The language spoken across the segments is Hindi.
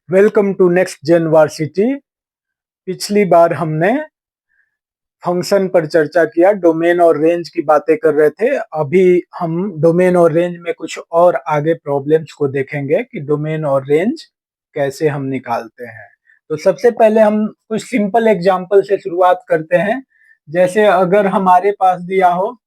Welcome to Next Gen Varsity. पिछली बार हमने फंक्शन पर चर्चा किया, डोमेन और रेंज की बातें कर रहे थे। अभी हम डोमेन और रेंज में कुछ और आगे प्रॉब्लम्स को देखेंगे कि डोमेन और रेंज कैसे हम निकालते हैं। तो सबसे पहले हम कुछ सिंपल एग्जांपल से शुरुआत करते हैं। जैसे अगर हमारे पास दिया हो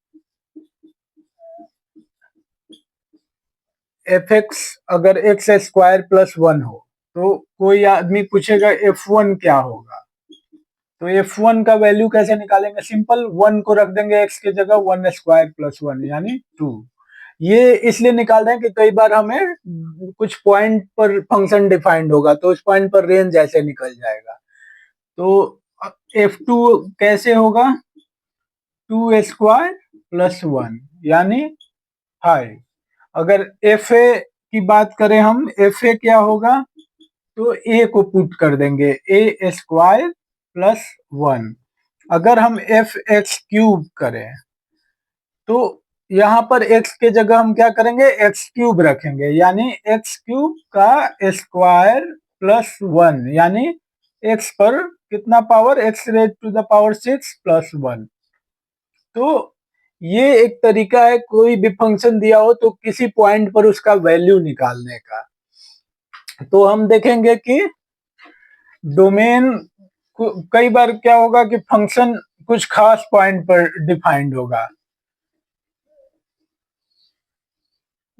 एफ एक्स, अगर एक्स स्क्वायर प्लस वन हो, तो कोई आदमी पूछेगा F1 क्या होगा। तो F1 का वैल्यू कैसे निकालेंगे? सिंपल, वन को रख देंगे एक्स की जगह, वन स्क्वायर प्लस वन यानी टू। ये इसलिए निकाल रहे हैं कि कई बार हमें कुछ पॉइंट पर फंक्शन डिफाइंड होगा, तो उस पॉइंट पर रेंज ऐसे निकल जाएगा। तो F2 कैसे होगा? टू स्क्वायर प्लस वन यानी फाइव। अगर एफ ए की बात करें हम, एफ ए क्या होगा? तो ए को पुट कर देंगे, ए स्क्वायर प्लस वन। अगर हम एफ एक्स क्यूब करें तो यहाँ पर x के जगह हम क्या करेंगे? एक्स क्यूब रखेंगे, यानी एक्स क्यूब का स्क्वायर प्लस वन, यानी x पर कितना power? x raise to the power six plus one. तो ये एक तरीका है, कोई भी फंक्शन दिया हो तो किसी पॉइंट पर उसका वैल्यू निकालने का। तो हम देखेंगे कि डोमेन कई बार क्या होगा कि फंक्शन कुछ खास पॉइंट पर डिफाइंड होगा।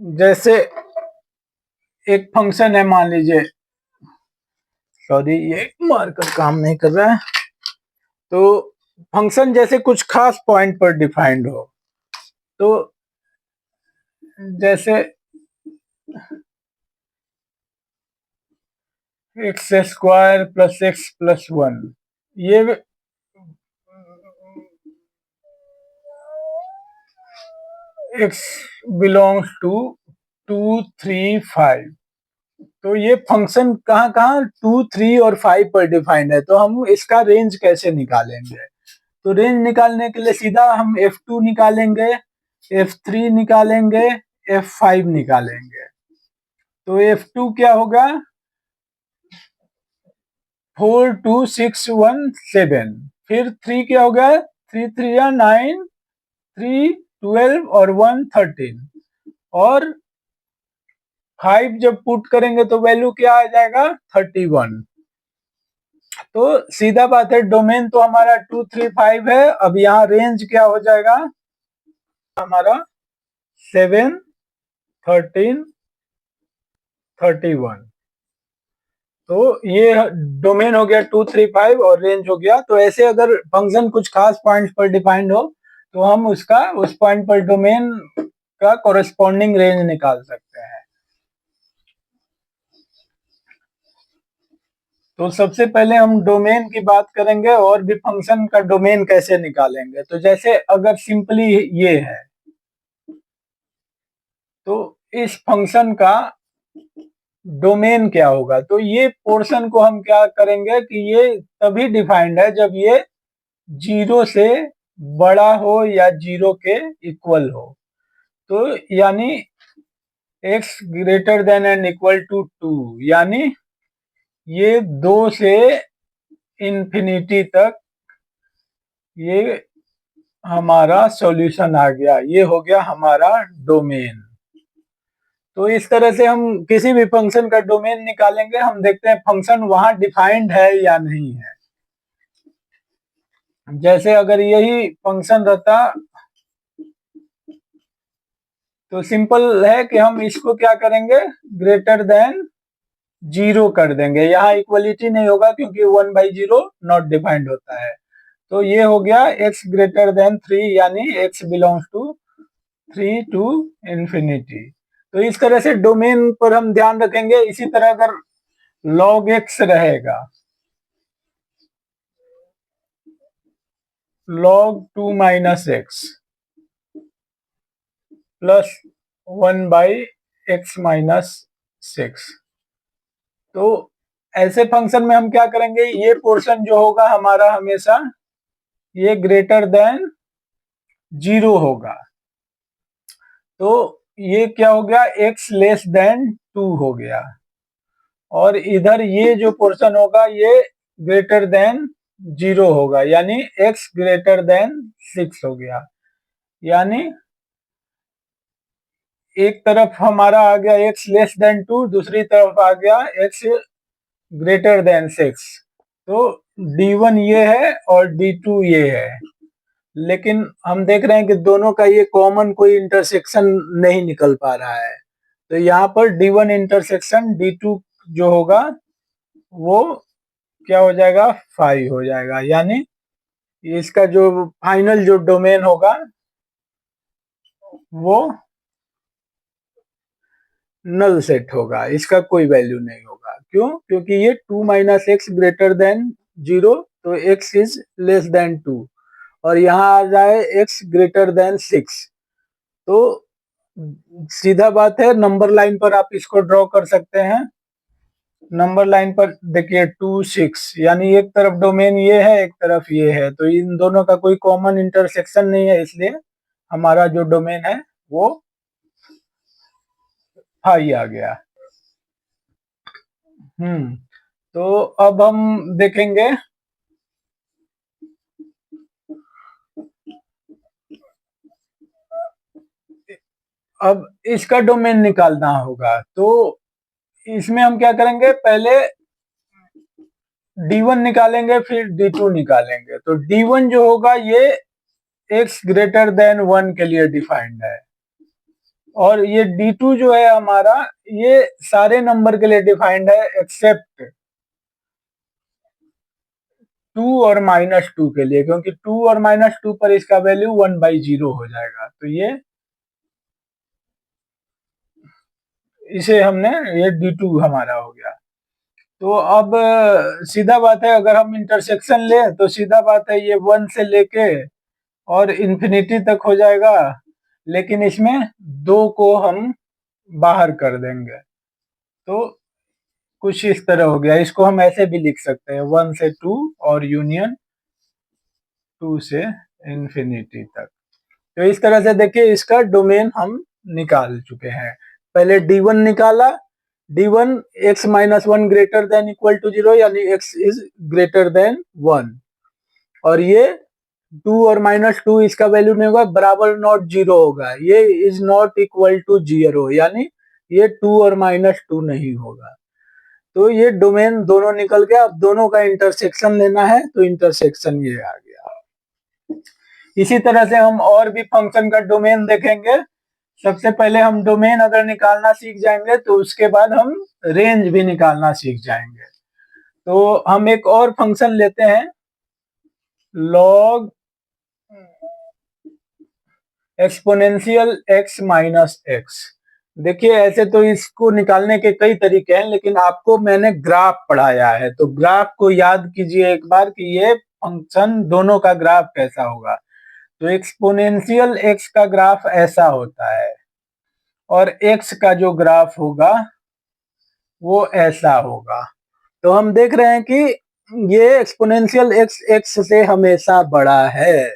जैसे एक फंक्शन है, मान लीजिए, सॉरी ये मार्कर काम नहीं कर रहा है। तो फंक्शन जैसे कुछ खास पॉइंट पर डिफाइंड हो, तो जैसे X square plus X plus one, ये X belongs to two three five. तो ये फंक्शन कहाँ कहाँ टू थ्री और फाइव पर डिफाइंड है, तो हम इसका रेंज कैसे निकालेंगे? तो रेंज निकालने के लिए सीधा हम F2 निकालेंगे, F3 निकालेंगे, F5 निकालेंगे। तो F2 क्या होगा? 42617। फिर 3 क्या होगा? 3 3 या 9, 3 12 और 1 13। और 5 जब पुट करेंगे तो वैल्यू क्या आ जाएगा? 31। तो सीधा बात है, डोमेन तो हमारा 2 3 5 है। अब यहाँ रेंज क्या हो जाएगा हमारा? 7 13 31। तो ये डोमेन हो गया 2 3 5 और रेंज हो गया। तो ऐसे अगर फंक्शन कुछ खास पॉइंट पर डिफाइंड हो तो हम उसका उस पॉइंट पर डोमेन का कोरेस्पॉन्डिंग रेंज निकाल सकते हैं। तो सबसे पहले हम डोमेन की बात करेंगे और भी फंक्शन का डोमेन कैसे निकालेंगे। तो जैसे अगर सिंपली ये है, तो इस फंक्शन का डोमेन क्या होगा? तो ये पोर्शन को हम क्या करेंगे कि ये तभी डिफाइंड है जब ये जीरो से बड़ा हो या जीरो के इक्वल हो। तो यानी x greater than and equal to two, यानी ये दो से इंफिनिटी तक ये हमारा सॉल्यूशन आ गया। ये हो गया हमारा डोमेन। तो इस तरह से हम किसी भी फंक्शन का डोमेन निकालेंगे। हम देखते हैं फंक्शन वहां डिफाइंड है या नहीं है। जैसे अगर यही फंक्शन रहता तो सिंपल है कि हम इसको क्या करेंगे? ग्रेटर देन जीरो कर देंगे। यहाँ इक्वलिटी नहीं होगा क्योंकि 1/0 नॉट डिफाइंड होता है। तो ये हो गया x ग्रेटर देन 3, यानी x belongs to 3 to infinity. तो इस तरह से डोमेन पर हम ध्यान रखेंगे। इसी तरह अगर log x रहेगा, log 2 minus x plus 1/x minus 6, तो ऐसे फंक्शन में हम क्या करेंगे? ये पोर्शन जो होगा हमारा हमेशा ये ग्रेटर देन जीरो होगा। तो ये क्या हो गया? x लेस देन 2 हो गया। और इधर ये जो पोर्शन होगा ये ग्रेटर देन 0 होगा, यानी x ग्रेटर देन 6 हो गया। यानी एक तरफ हमारा आ गया x लेस देन 2, दूसरी तरफ आ गया x ग्रेटर देन 6। तो D1 ये है और D2 ये है, लेकिन हम देख रहे हैं कि दोनों का ये कॉमन कोई इंटरसेक्शन नहीं निकल पा रहा है। तो यहाँ पर D1 इंटरसेक्शन D2 जो होगा वो क्या हो जाएगा, 5 हो जाएगा। यानी इसका जो फाइनल जो डोमेन होगा वो नल सेट होगा, इसका कोई वैल्यू नहीं होगा। क्यों? क्योंकि ये 2 माइनस एक्स ग्रेटर देन 0, तो x इज लेस देन 2, और यहाँ आ जाए x ग्रेटर देन 6। तो सीधा बात है, नंबर लाइन पर आप इसको ड्रॉ कर सकते हैं। नंबर लाइन पर देखिए 2 6, यानी एक तरफ डोमेन ये है, एक तरफ ये है, तो इन दोनों का कोई कॉमन इंटरसेक्शन नहीं है, इसलिए हमारा जो डोमेन है वो हाई आ गया। तो अब हम देखेंगे अब इसका डोमेन निकालना होगा। तो इसमें हम क्या करेंगे, पहले D1 निकालेंगे फिर D2 निकालेंगे। तो D1 जो होगा ये x ग्रेटर देन 1 के लिए डिफाइंड है, और ये D2 जो है हमारा ये सारे नंबर के लिए डिफाइंड है एक्सेप्ट 2 और -2 के लिए, क्योंकि 2 और -2 पर इसका वैल्यू 1/0 हो जाएगा। तो ये इसे हमने, ये D2 हमारा हो गया। तो अब सीधा बात है, अगर हम इंटरसेक्शन लें तो सीधा बात है ये 1 से लेके और इन्फिनिटी तक हो जाएगा, लेकिन इसमें 2 को हम बाहर कर देंगे। तो कुछ इस तरह हो गया। इसको हम ऐसे भी लिख सकते हैं 1 से 2 और यूनियन 2 से इन्फिनिटी तक। तो इस तरह से देखिए इसका डोमेन हम निकाल चुके हैं। पहले D1 निकाला, D1 x minus 1 greater than equal to 0, यानी x इज ग्रेटर देन 1, और ये 2 और -2 इसका वैल्यू नहीं होगा, बराबर नॉट 0 होगा, ये इज नॉट इक्वल टू 0, यानी ये 2 और -2 नहीं होगा। तो ये डोमेन दोनों निकल गया। अब दोनों का इंटरसेक्शन लेना है, तो इंटरसेक्शन ये आ गया। इसी तरह से हम और भी फंक्शन का डोमेन देखेंगे। सबसे पहले हम डोमेन अगर निकालना सीख जाएंगे तो उसके बाद हम रेंज भी निकालना सीख जाएंगे। तो हम एक और फंक्शन लेते हैं, log exponential x minus x। देखिए ऐसे तो इसको निकालने के कई तरीके हैं, लेकिन आपको मैंने ग्राफ पढ़ाया है, तो ग्राफ को याद कीजिए एक बार कि ये फंक्शन दोनों का ग्राफ कैसा होगा। तो एक्सपोनेंशियल x का ग्राफ ऐसा होता है, और x का जो ग्राफ होगा वो ऐसा होगा। तो हम देख रहे हैं कि ये एक्सपोनेंशियल x से हमेशा बड़ा है।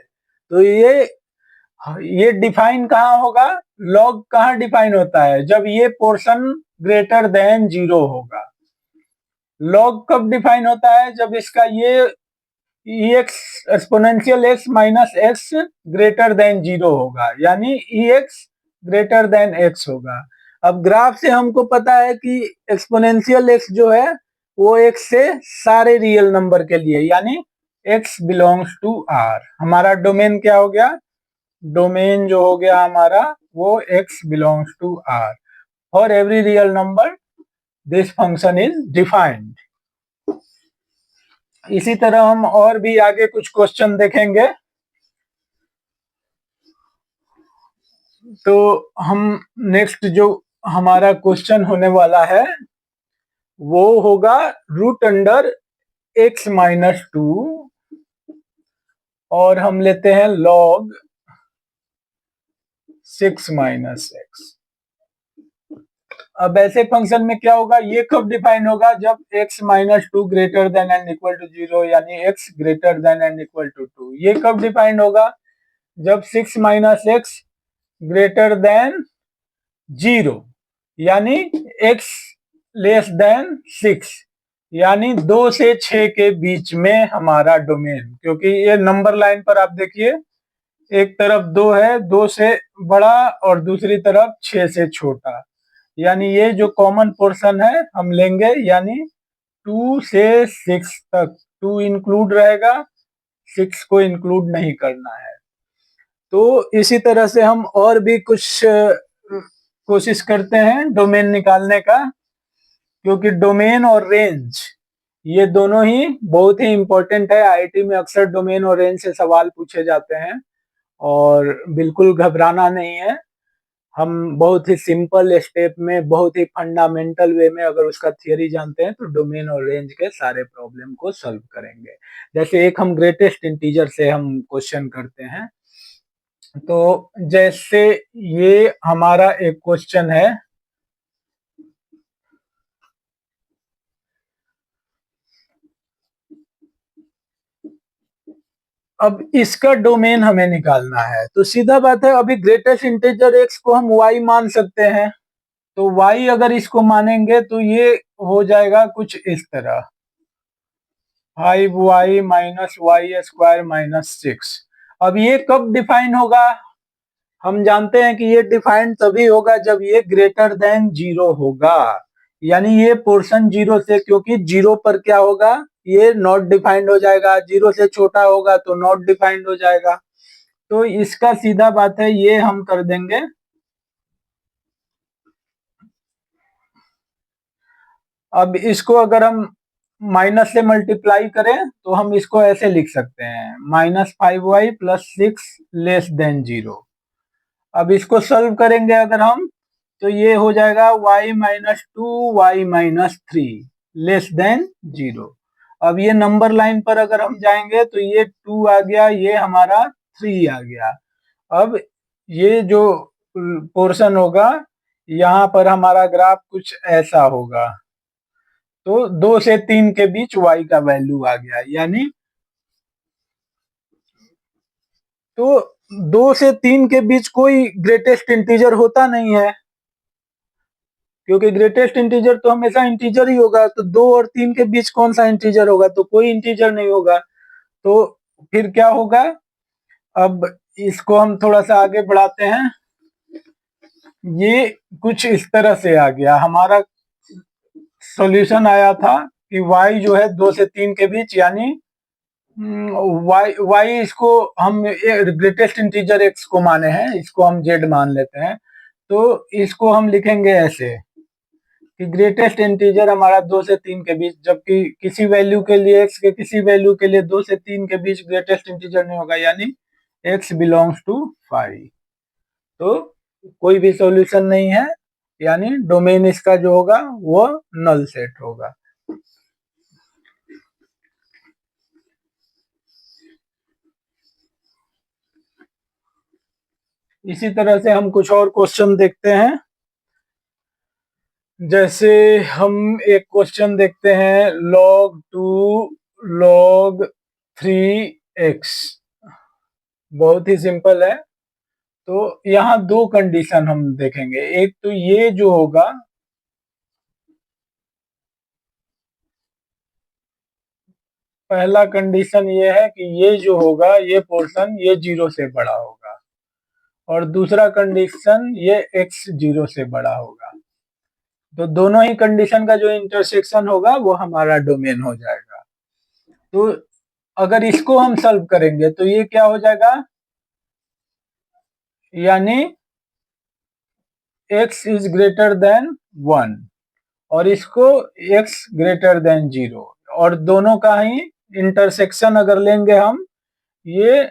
तो ये डिफाइन कहाँ होगा, लॉग कहाँ डिफाइन होता है, जब ये पोर्शन ग्रेटर देन 0 होगा। लॉग कब डिफाइन होता है, जब इसका ये x exponential x minus x greater than 0 होगा, यानी एक्स ग्रेटर देन x होगा। अब ग्राफ से हमको पता है कि एक्सपोनेंशियल x जो है वो x से सारे रियल नंबर के लिए, यानी x बिलोंग्स टू r। हमारा डोमेन क्या हो गया, डोमेन जो हो गया हमारा वो x belongs to r। For every real number this function is defined. इसी तरह हम और भी आगे कुछ क्वेश्चन देखेंगे। तो हम नेक्स्ट जो हमारा क्वेश्चन होने वाला है वो होगा रूट अंडर x माइनस 2, और हम लेते हैं log 6 माइनस एक्स। अब ऐसे फंक्शन में क्या होगा, ये कब डिफाइन होगा, जब x minus 2 greater than and equal to 0, यानी x greater than and equal to 2। ये कब डिफाइन होगा, जब 6 माइनस एक्स ग्रेटर देन 0, यानी x लेस देन 6, यानी 2 से 6 के बीच में हमारा डोमेन, क्योंकि ये नंबर लाइन पर आप देखिए एक तरफ 2 है, 2 से बड़ा, और दूसरी तरफ 6 से छोटा, यानी ये जो कॉमन पोर्शन है हम लेंगे, यानी 2 से 6 तक 2 इंक्लूड रहेगा, 6 को इंक्लूड नहीं करना है। तो इसी तरह से हम और भी कुछ कोशिश करते हैं डोमेन निकालने का, क्योंकि डोमेन और रेंज ये दोनों ही बहुत ही इंपॉर्टेंट है। आईआईटी में अक्सर डोमेन और रेंज से सवाल पूछे जाते हैं, और बिल्कुल घबराना नहीं है। हम बहुत ही सिंपल स्टेप में, बहुत ही फंडामेंटल वे में अगर उसका थियरी जानते हैं तो डोमेन और रेंज के सारे प्रॉब्लम को सॉल्व करेंगे। जैसे एक हम ग्रेटेस्ट इंटीजर से हम क्वेश्चन करते हैं, तो जैसे ये हमारा एक क्वेश्चन है, अब इसका डोमेन हमें निकालना है। तो सीधा बात है, अभी ग्रेटेस्ट इंटीजर एक्स को हम वाई मान सकते हैं, तो y अगर इसको मानेंगे तो ये हो जाएगा कुछ इस तरह, 5y minus Y square minus 6। अब ये कब डिफाइन होगा? हम जानते हैं कि ये डिफाइन तभी होगा जब ये ग्रेटर देन 0 होगा, यानी ये पोर्शन 0 से, क्योंकि 0 पर क्या होगा, ये नॉट डिफाइंड हो जाएगा, 0 से छोटा होगा तो नॉट डिफाइंड हो जाएगा। तो इसका सीधा बात है, ये हम कर देंगे, अब इसको अगर हम माइनस से मल्टीप्लाई करें तो हम इसको ऐसे लिख सकते हैं, -5y प्लस 6 लेस देन 0। अब इसको सॉल्व करेंगे अगर हम, तो ये हो जाएगा y minus 2y minus 3 less than 0। अब ये नंबर लाइन पर अगर हम जाएंगे तो ये 2 आ गया, ये हमारा 3 आ गया। अब ये जो पोर्शन होगा, यहाँ पर हमारा ग्राफ कुछ ऐसा होगा। तो 2 से 3 के बीच y का वैल्यू आ गया, यानी तो 2 से 3 के बीच कोई ग्रेटेस्ट इंटीजर होता नहीं है, क्योंकि ग्रेटेस्ट इंटीजर तो हमेशा इंटीजर ही होगा। तो 2 और 3 के बीच कौन सा इंटीजर होगा? तो कोई इंटीजर नहीं होगा। तो फिर क्या होगा? अब इसको हम थोड़ा सा आगे बढ़ाते हैं। ये कुछ इस तरह से आ गया, हमारा सॉल्यूशन आया था कि y जो है 2 से 3 के बीच, यानी y इसको हम ग्रेटेस्ट इंटीजर x को माने हैं, इसको हम z मान लेते हैं। तो इसको हम लिखेंगे ऐसे कि ग्रेटेस्ट इंटीजर हमारा 2 से 3 के बीच, जबकि किसी वैल्यू के लिए x के किसी वैल्यू के लिए 2 से 3 के बीच ग्रेटेस्ट इंटीजर नहीं होगा, यानी x बिलोंग्स टू 5। तो कोई भी सॉल्यूशन नहीं है, यानी डोमेन इसका जो होगा वो नल सेट होगा। इसी तरह से हम कुछ और क्वेश्चन देखते हैं। जैसे हम एक क्वेश्चन देखते हैं, log 2 log 3x, बहुत ही सिंपल है। तो यहाँ दो कंडीशन हम देखेंगे। एक तो ये जो होगा, पहला कंडीशन ये है कि ये जो होगा, ये पोर्शन ये 0 से बड़ा होगा, और दूसरा कंडीशन ये x 0 से बड़ा होगा। तो दोनों ही कंडीशन का जो इंटरसेक्शन होगा वो हमारा डोमेन हो जाएगा। तो अगर इसको हम सॉल्व करेंगे तो ये क्या हो जाएगा, यानी x इज ग्रेटर देन 1, और इसको x ग्रेटर देन 0, और दोनों का ही इंटरसेक्शन अगर लेंगे हम, ये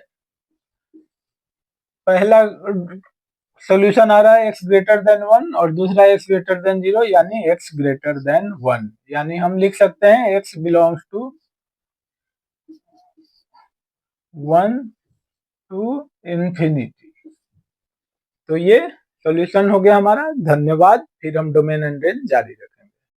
पहला सॉल्यूशन आ रहा है x ग्रेटर देन 1 और दूसरा x ग्रेटर देन 0, यानी x ग्रेटर देन 1, यानी हम लिख सकते हैं x belongs to 1 to infinity. तो ये सॉल्यूशन हो गया हमारा। धन्यवाद। फिर हम डोमेन एंड रेंज जारी रखेंगे।